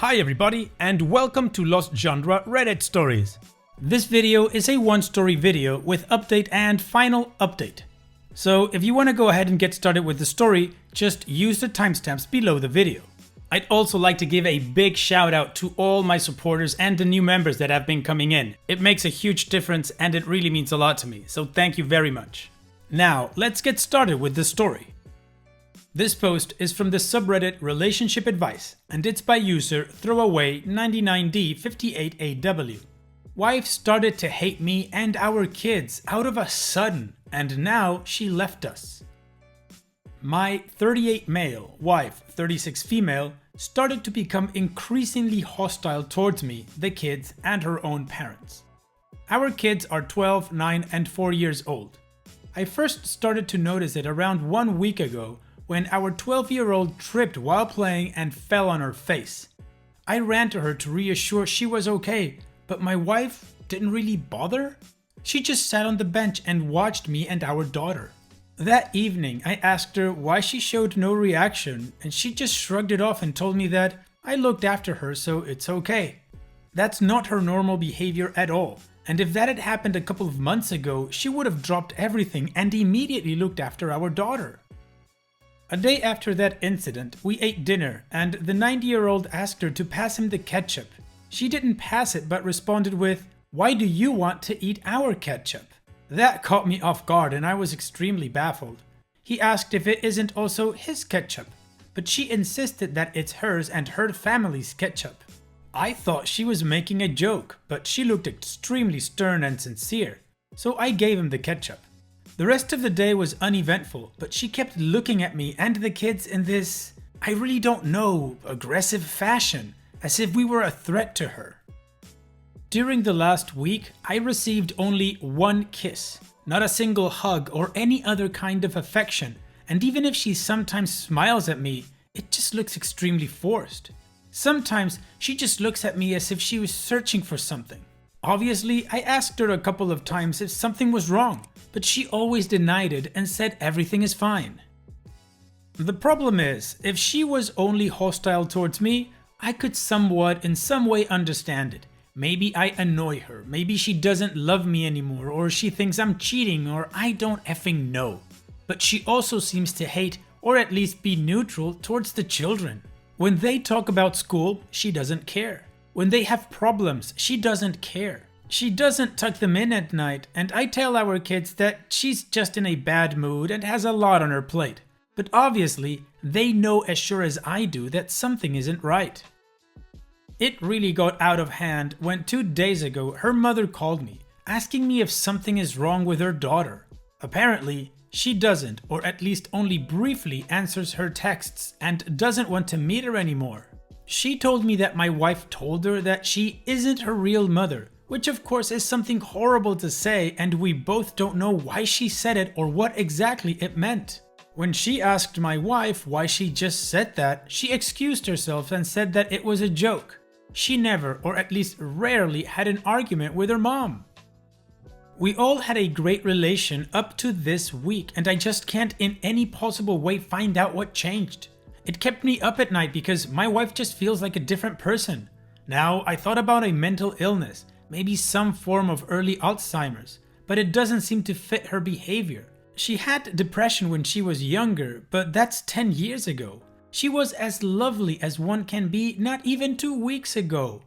Hi everybody and welcome to Lost Genre Reddit Stories. This video is a one-story video with update and final update. So if you want to go ahead and get started with the story, just use the timestamps below the video. I'd also like to give a big shout out to all my supporters and the new members that have been coming in. It makes a huge difference and it really means a lot to me, so thank you very much. Now let's get started with the story. This post is from the subreddit Relationship Advice, and it's by user Throwaway99D58AW. Wife started to hate me and our kids out of a sudden, and now she left us. My 38 male, wife 36 female, started to become increasingly hostile towards me, the kids, and her own parents. Our kids are 12, 9, and 4 years old. I first started to notice it around 1 week ago when our 12-year-old tripped while playing and fell on her face. I ran to her to reassure she was okay, but my wife didn't really bother. She just sat on the bench and watched me and our daughter. That evening, I asked her why she showed no reaction, and she just shrugged it off and told me that I looked after her, so it's okay. That's not her normal behavior at all, and if that had happened a couple of months ago, she would have dropped everything and immediately looked after our daughter. A day after that incident, we ate dinner and the 90-year-old asked her to pass him the ketchup. She didn't pass it but responded with, "Why do you want to eat our ketchup?" That caught me off guard and I was extremely baffled. He asked if it isn't also his ketchup, but she insisted that it's hers and her family's ketchup. I thought she was making a joke, but she looked extremely stern and sincere, so I gave him the ketchup. The rest of the day was uneventful, but she kept looking at me and the kids in this, I really don't know, aggressive fashion, as if we were a threat to her. During the last week, I received only one kiss, not a single hug or any other kind of affection, and even if she sometimes smiles at me, it just looks extremely forced. Sometimes she just looks at me as if she was searching for something. Obviously, I asked her a couple of times if something was wrong, but she always denied it and said everything is fine. The problem is, if she was only hostile towards me, I could somewhat in some way understand it. Maybe I annoy her, maybe she doesn't love me anymore, or she thinks I'm cheating, or I don't effing know. But she also seems to hate, or at least be neutral towards the children. When they talk about school, she doesn't care. When they have problems, she doesn't care. She doesn't tuck them in at night, and I tell our kids that she's just in a bad mood and has a lot on her plate. But obviously, they know as sure as I do that something isn't right. It really got out of hand when 2 days ago her mother called me, asking me if something is wrong with her daughter. Apparently, she doesn't, or at least only briefly answers her texts and doesn't want to meet her anymore. She told me that my wife told her that she isn't her real mother, which of course is something horrible to say, and we both don't know why she said it or what exactly it meant. When she asked my wife why she just said that, she excused herself and said that it was a joke. She never, or at least rarely, had an argument with her mom. We all had a great relation up to this week, and I just can't in any possible way find out what changed. It kept me up at night because my wife just feels like a different person. Now, I thought about a mental illness, maybe some form of early Alzheimer's, but it doesn't seem to fit her behavior. She had depression when she was younger, but that's 10 years ago. She was as lovely as one can be not even 2 weeks ago.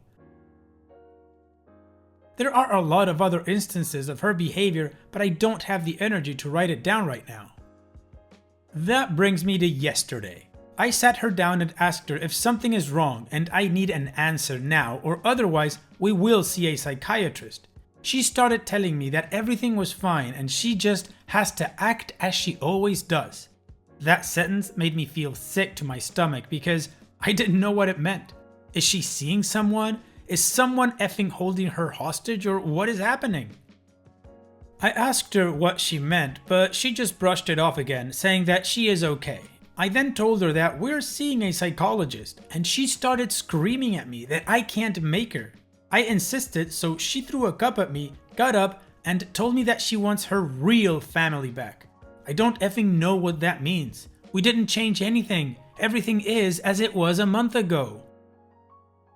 There are a lot of other instances of her behavior, but I don't have the energy to write it down right now. That brings me to yesterday. I sat her down and asked her if something is wrong and I need an answer now, or otherwise we will see a psychiatrist. She started telling me that everything was fine and she just has to act as she always does. That sentence made me feel sick to my stomach because I didn't know what it meant. Is she seeing someone? Is someone effing holding her hostage, or what is happening? I asked her what she meant, but she just brushed it off again, saying that she is okay. I then told her that we're seeing a psychologist, and she started screaming at me that I can't make her. I insisted, so she threw a cup at me, got up, and told me that she wants her real family back. I don't effing know what that means. We didn't change anything. Everything is as it was a month ago.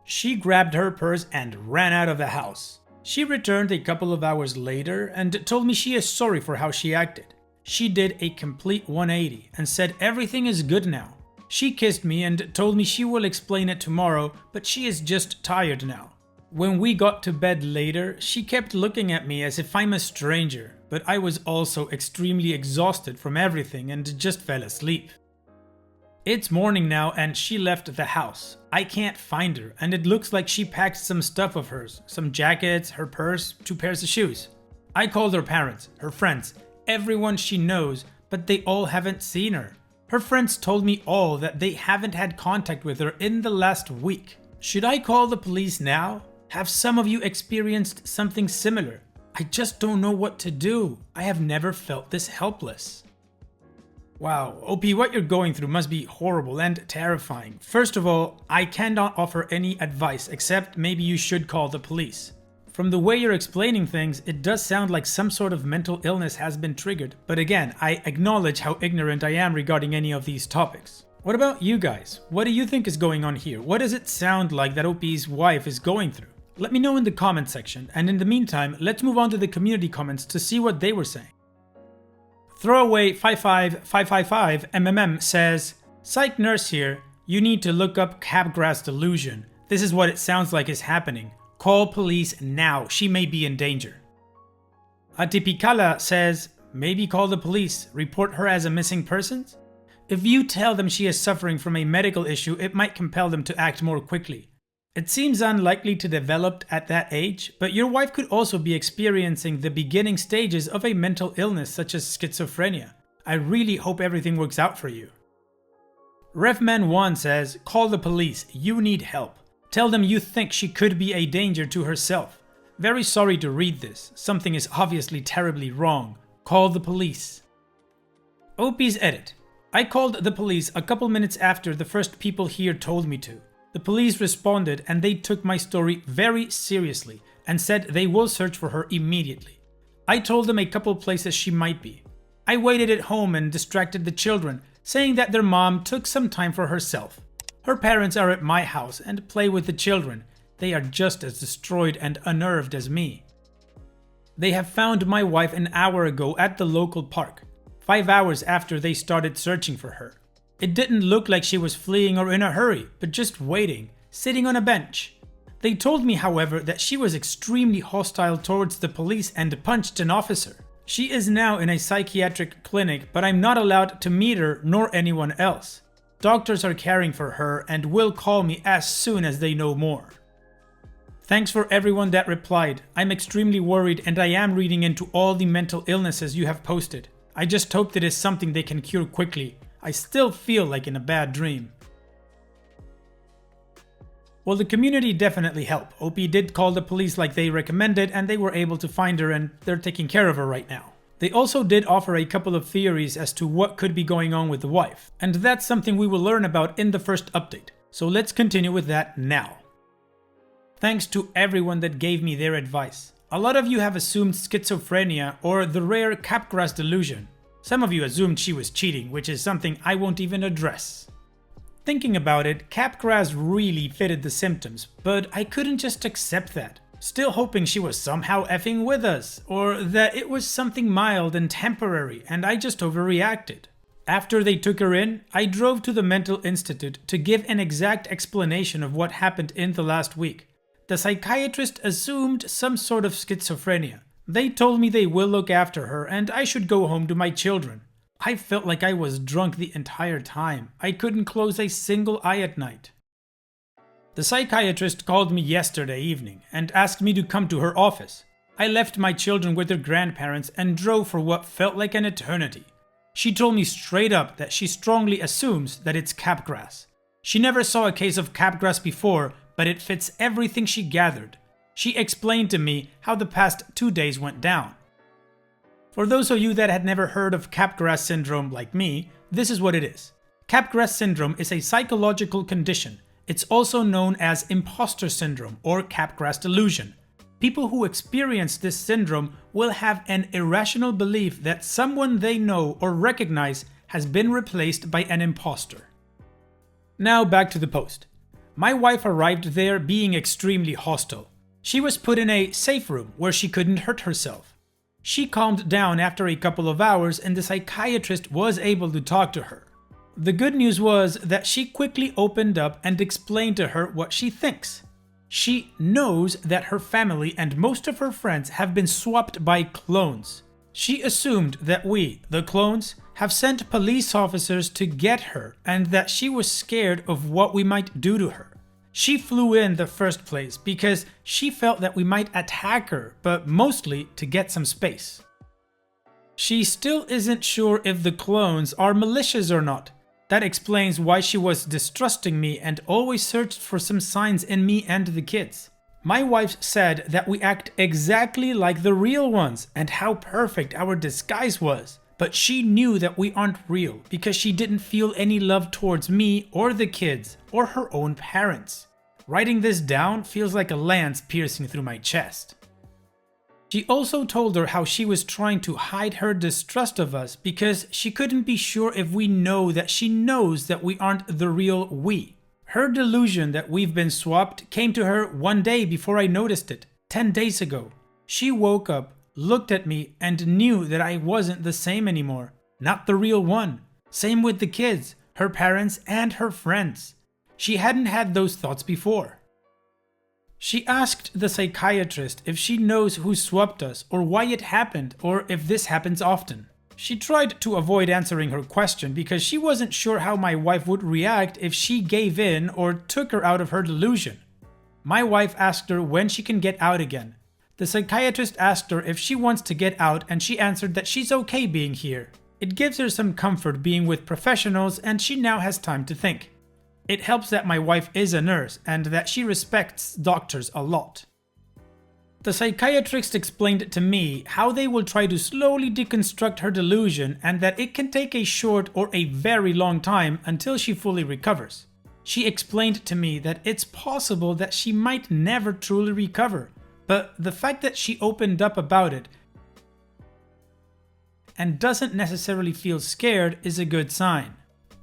She grabbed her purse and ran out of the house. She returned a couple of hours later and told me she is sorry for how she acted. She did a complete 180 and said everything is good now. She kissed me and told me she will explain it tomorrow, but she is just tired now. When we got to bed later, she kept looking at me as if I'm a stranger, but I was also extremely exhausted from everything and just fell asleep. It's morning now and she left the house. I can't find her and it looks like she packed some stuff of hers, some jackets, her purse, 2 pairs of shoes. I called her parents, her friends, everyone she knows, but they all haven't seen her. Her friends told me all that they haven't had contact with her in the last week. Should I call the police now? Have some of you experienced something similar? I just don't know what to do. I have never felt this helpless. Wow, OP, what you're going through must be horrible and terrifying. First of all, I cannot offer any advice except maybe you should call the police. From the way you're explaining things, it does sound like some sort of mental illness has been triggered. But again, I acknowledge how ignorant I am regarding any of these topics. What about you guys? What do you think is going on here? What does it sound like that OP's wife is going through? Let me know in the comment section, and in the meantime, let's move on to the community comments to see what they were saying. Throwaway 55555 MMM says, "Psych nurse here, you need to look up Capgras delusion. This is what it sounds like is happening. Call police now, she may be in danger." Atipikala says, "Maybe call the police, report her as a missing person? If you tell them she is suffering from a medical issue, it might compel them to act more quickly. It seems unlikely to develop at that age, but your wife could also be experiencing the beginning stages of a mental illness such as schizophrenia. I really hope everything works out for you." Revman1 says, "Call the police, you need help. Tell them you think she could be a danger to herself. Very sorry to read this, something is obviously terribly wrong. Call the police." OP's edit. I called the police a couple minutes after the first people here told me to. The police responded and they took my story very seriously and said they will search for her immediately. I told them a couple places she might be. I waited at home and distracted the children, saying that their mom took some time for herself. Her parents are at my house and play with the children. They are just as destroyed and unnerved as me. They have found my wife an hour ago at the local park, 5 hours after they started searching for her. It didn't look like she was fleeing or in a hurry, but just waiting, sitting on a bench. They told me, however, that she was extremely hostile towards the police and punched an officer. She is now in a psychiatric clinic, but I'm not allowed to meet her nor anyone else. Doctors are caring for her and will call me as soon as they know more. Thanks for everyone that replied. I'm extremely worried and I am reading into all the mental illnesses you have posted. I just hope that is something they can cure quickly. I still feel like in a bad dream. Well, the community definitely helped. OP did call the police like they recommended and they were able to find her and they're taking care of her right now. They also did offer a couple of theories as to what could be going on with the wife. And that's something we will learn about in the first update. So let's continue with that now. Thanks to everyone that gave me their advice. A lot of you have assumed schizophrenia or the rare Capgras delusion. Some of you assumed she was cheating, which is something I won't even address. Thinking about it, Capgras really fitted the symptoms, but I couldn't just accept that. Still hoping she was somehow effing with us, or that it was something mild and temporary and I just overreacted. After they took her in, I drove to the mental institute to give an exact explanation of what happened in the last week. The psychiatrist assumed some sort of schizophrenia. They told me they will look after her and I should go home to my children. I felt like I was drunk the entire time. I couldn't close a single eye at night. The psychiatrist called me yesterday evening and asked me to come to her office. I left my children with their grandparents and drove for what felt like an eternity. She told me straight up that she strongly assumes that it's Capgras. She never saw a case of Capgras before, but it fits everything she gathered. She explained to me how the past 2 days went down. For those of you that had never heard of Capgras syndrome like me, this is what it is. Capgras syndrome is a psychological condition. It's also known as imposter syndrome or Capgras delusion. People who experience this syndrome will have an irrational belief that someone they know or recognize has been replaced by an imposter. Now back to the post. My wife arrived there being extremely hostile. She was put in a safe room where she couldn't hurt herself. She calmed down after a couple of hours and the psychiatrist was able to talk to her. The good news was that she quickly opened up and explained to her what she thinks. She knows that her family and most of her friends have been swapped by clones. She assumed that we, the clones, have sent police officers to get her and that she was scared of what we might do to her. She flew in the first place because she felt that we might attack her, but mostly to get some space. She still isn't sure if the clones are malicious or not. That explains why she was distrusting me and always searched for some signs in me and the kids. My wife said that we act exactly like the real ones and how perfect our disguise was. But she knew that we aren't real because she didn't feel any love towards me or the kids or her own parents. Writing this down feels like a lance piercing through my chest. She also told her how she was trying to hide her distrust of us because she couldn't be sure if we know that she knows that we aren't the real we. Her delusion that we've been swapped came to her one day before I noticed it, 10 days ago. She woke up, looked at me, and knew that I wasn't the same anymore. Not the real one. Same with the kids, her parents, and her friends. She hadn't had those thoughts before. She asked the psychiatrist if she knows who swapped us or why it happened or if this happens often. She tried to avoid answering her question because she wasn't sure how my wife would react if she gave in or took her out of her delusion. My wife asked her when she can get out again. The psychiatrist asked her if she wants to get out and she answered that she's okay being here. It gives her some comfort being with professionals and she now has time to think. It helps that my wife is a nurse and that she respects doctors a lot. The psychiatrist explained to me how they will try to slowly deconstruct her delusion and that it can take a short or a very long time until she fully recovers. She explained to me that it's possible that she might never truly recover, but the fact that she opened up about it and doesn't necessarily feel scared is a good sign.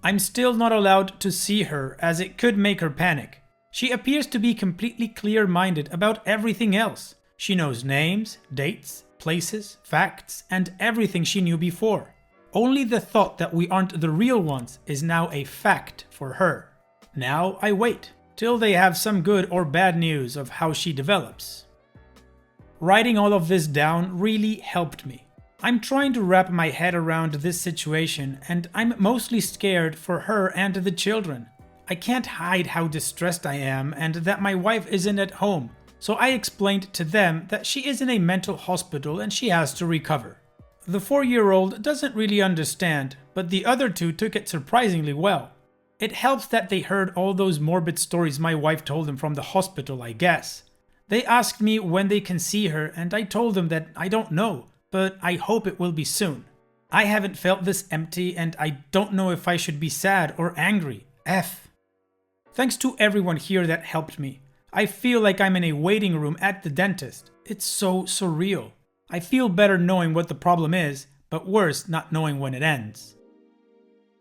I'm still not allowed to see her as it could make her panic. She appears to be completely clear-minded about everything else. She knows names, dates, places, facts, and everything she knew before. Only the thought that we aren't the real ones is now a fact for her. Now I wait till they have some good or bad news of how she develops. Writing all of this down really helped me. I'm trying to wrap my head around this situation and I'm mostly scared for her and the children. I can't hide how distressed I am and that my wife isn't at home, so I explained to them that she is in a mental hospital and she has to recover. The 4-year-old doesn't really understand, but the other two took it surprisingly well. It helps that they heard all those morbid stories my wife told them from the hospital, I guess. They asked me when they can see her and I told them that I don't know, but I hope it will be soon. I haven't felt this empty and I don't know if I should be sad or angry. Thanks to everyone here that helped me. I feel like I'm in a waiting room at the dentist. It's so surreal. I feel better knowing what the problem is, but worse not knowing when it ends.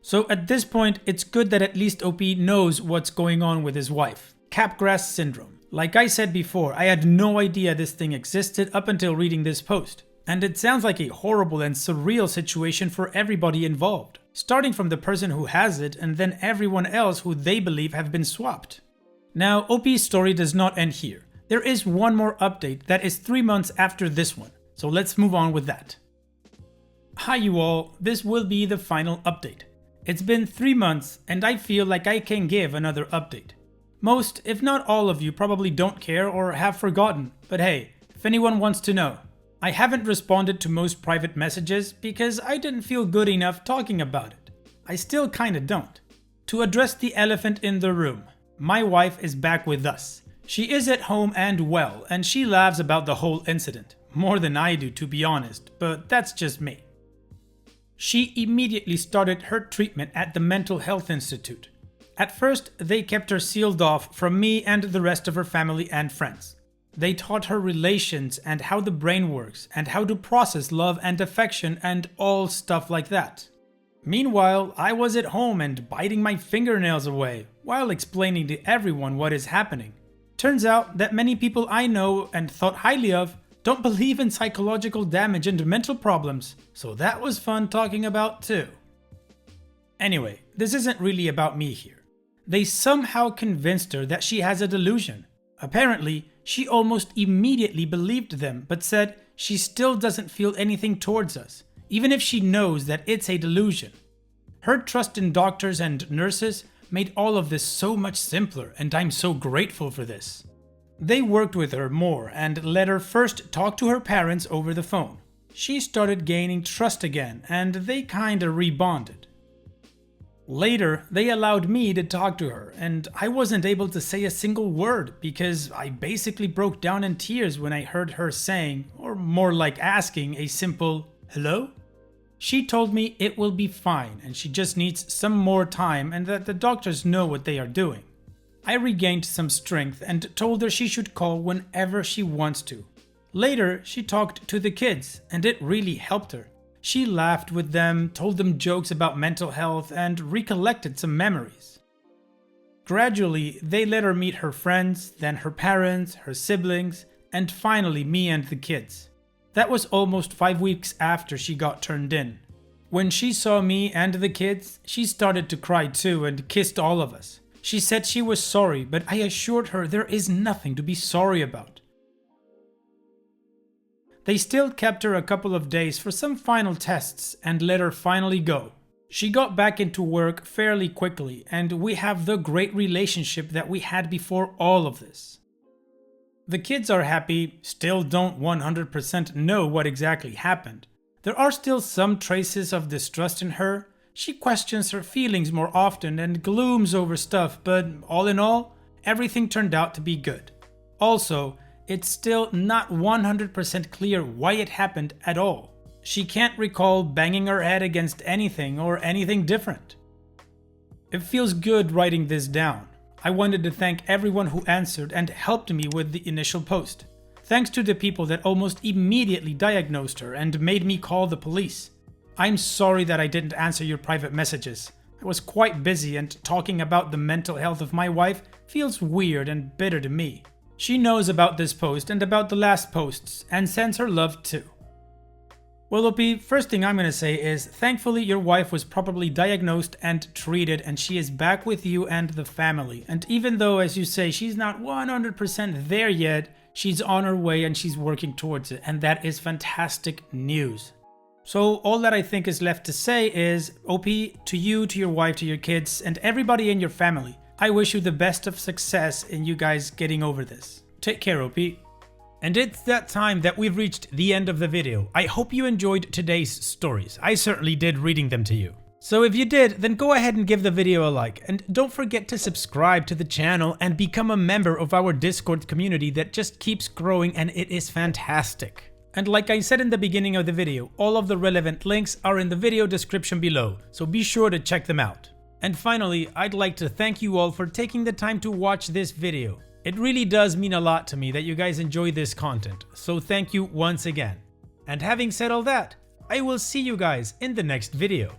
So at this point, it's good that at least OP knows what's going on with his wife. Capgras syndrome. Like I said before, I had no idea this thing existed up until reading this post. And it sounds like a horrible and surreal situation for everybody involved, starting from the person who has it and then everyone else who they believe have been swapped. Now, OP's story does not end here. There is one more update that is 3 months after this one, so let's move on with that. Hi you all, this will be the final update. It's been 3 months and I feel like I can give another update. Most, if not all of you probably don't care or have forgotten, but hey, if anyone wants to know. I haven't responded to most private messages because I didn't feel good enough talking about it. I still kinda don't. To address the elephant in the room, my wife is back with us. She is at home and well, and she laughs about the whole incident. More than I do, to be honest, but that's just me. She immediately started her treatment at the Mental Health Institute. At first, they kept her sealed off from me and the rest of her family and friends. They taught her relations and how the brain works and how to process love and affection and all stuff like that. Meanwhile, I was at home and biting my fingernails away while explaining to everyone what is happening. Turns out that many people I know and thought highly of don't believe in psychological damage and mental problems, so that was fun talking about too. Anyway, this isn't really about me here. They somehow convinced her that she has a delusion. Apparently, she almost immediately believed them, but said she still doesn't feel anything towards us, even if she knows that it's a delusion. Her trust in doctors and nurses made all of this so much simpler, and I'm so grateful for this. They worked with her more and let her first talk to her parents over the phone. She started gaining trust again, and they kinda rebonded. Later, they allowed me to talk to her, and I wasn't able to say a single word because I basically broke down in tears when I heard her saying, or more like asking, a simple, "Hello?" She told me it will be fine and she just needs some more time and that the doctors know what they are doing. I regained some strength and told her she should call whenever she wants to. Later, she talked to the kids, and it really helped her. She laughed with them, told them jokes about mental health, and recollected some memories. Gradually, they let her meet her friends, then her parents, her siblings, and finally me and the kids. That was almost 5 weeks after she got turned in. When she saw me and the kids, she started to cry too and kissed all of us. She said she was sorry, but I assured her there is nothing to be sorry about. They still kept her a couple of days for some final tests and let her finally go. She got back into work fairly quickly, and we have the great relationship that we had before all of this. The kids are happy, still don't 100% know what exactly happened. There are still some traces of distrust in her. She questions her feelings more often and glooms over stuff, but all in all, everything turned out to be good. Also, it's still not 100% clear why it happened at all. She can't recall banging her head against anything or anything different. It feels good writing this down. I wanted to thank everyone who answered and helped me with the initial post. Thanks to the people that almost immediately diagnosed her and made me call the police. I'm sorry that I didn't answer your private messages. I was quite busy and talking about the mental health of my wife feels weird and bitter to me. She knows about this post and about the last posts and sends her love too. Well, Opie, first thing I'm gonna say is thankfully your wife was properly diagnosed and treated and she is back with you and the family. And even though, as you say, she's not 100% there yet, she's on her way and she's working towards it, and that is fantastic news. So all that I think is left to say is, OP, to you, to your wife, to your kids, and everybody in your family, I wish you the best of success in you guys getting over this. Take care, OP. And it's that time that we've reached the end of the video. I hope you enjoyed today's stories. I certainly did reading them to you. So if you did, then go ahead and give the video a like, and don't forget to subscribe to the channel and become a member of our Discord community that just keeps growing and it is fantastic. And like I said in the beginning of the video, all of the relevant links are in the video description below, so be sure to check them out. And finally, I'd like to thank you all for taking the time to watch this video. It really does mean a lot to me that you guys enjoy this content, so thank you once again. And having said all that, I will see you guys in the next video.